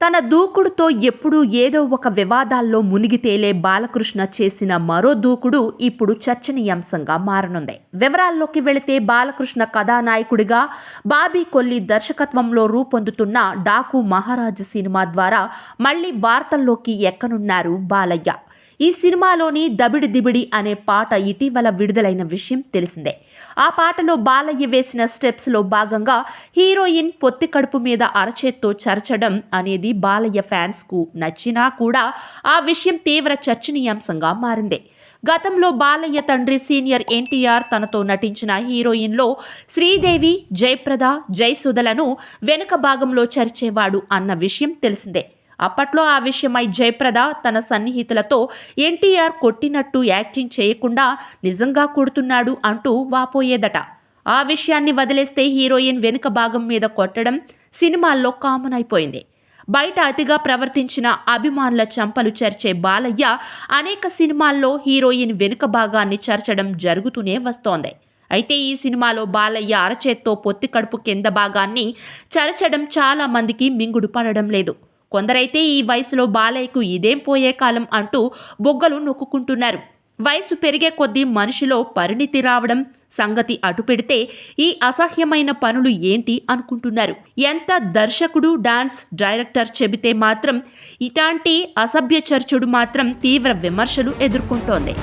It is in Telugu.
తన దూకుడుతో ఎప్పుడూ ఏదో ఒక వివాదాల్లో మునిగి తేలే బాలకృష్ణ చేసిన మరో దూకుడు ఇప్పుడు చర్చనీయాంశంగా మారనుంది. వివరాల్లోకి వెళితే బాలకృష్ణ కథానాయకుడిగా బాబీ కొల్లి దర్శకత్వంలో రూపొందుతున్న డాకు మహారాజ్ సినిమా ద్వారా మళ్లీ వార్తల్లోకి ఎక్కనున్నారు బాలయ్య. ఈ సినిమాలోని దబిడి దిబిడి అనే పాట ఇటీవల విడుదలైన విషయం తెలిసిందే. ఆ పాటలో బాలయ్య వేసిన స్టెప్స్లో భాగంగా హీరోయిన్ పొత్తి కడుపు మీద అరచేత్తో చరచడం అనేది బాలయ్య ఫ్యాన్స్కు నచ్చినా కూడా ఆ విషయం తీవ్ర చర్చనీయాంశంగా మారింది. గతంలో బాలయ్య తండ్రి సీనియర్ ఎన్టీఆర్ తనతో నటించిన హీరోయిన్లో శ్రీదేవి, జయప్రద, జయసుధలను వెనుక భాగంలో చరిచేవాడు అన్న విషయం తెలిసిందే. అప్పట్లో ఆ విషయమై జయప్రద తన సన్నిహితులతో ఎన్టీఆర్ కొట్టినట్టు యాక్టింగ్ చేయకుండా నిజంగా కొడుతున్నాడు అంటూ వాపోయేదట. ఆ విషయాన్ని వదిలేస్తే హీరోయిన్ వెనుక భాగం మీద కొట్టడం సినిమాల్లో కామన్ అయిపోయింది. బయట అతిగా ప్రవర్తించిన అభిమానుల చంపలు చర్చే బాలయ్య అనేక సినిమాల్లో హీరోయిన్ వెనుక భాగాన్ని చర్చడం జరుగుతూనే వస్తోంది. అయితే ఈ సినిమాలో బాలయ్య అరచేత్తో పొత్తి కడుపు కింద భాగాన్ని చరచడం చాలా మందికి మింగుడు పడడం లేదు. కొందరైతే ఈ వయసులో బాలయ్యకు ఇదేం పోయే కాలం అంటూ బొగ్గలు నొక్కుంటున్నారు. వయసు పెరిగే కొద్దీ మనిషిలో పరిణితి రావడం సంగతి అటుపెడితే ఈ అసహ్యమైన పనులు ఏంటి అనుకుంటున్నారు. ఎంత దర్శకుడు, డాన్స్ డైరెక్టర్ చెబితే మాత్రం ఇలాంటి అసభ్య చర్చడు మాత్రం తీవ్ర విమర్శలు ఎదుర్కొంటోంది.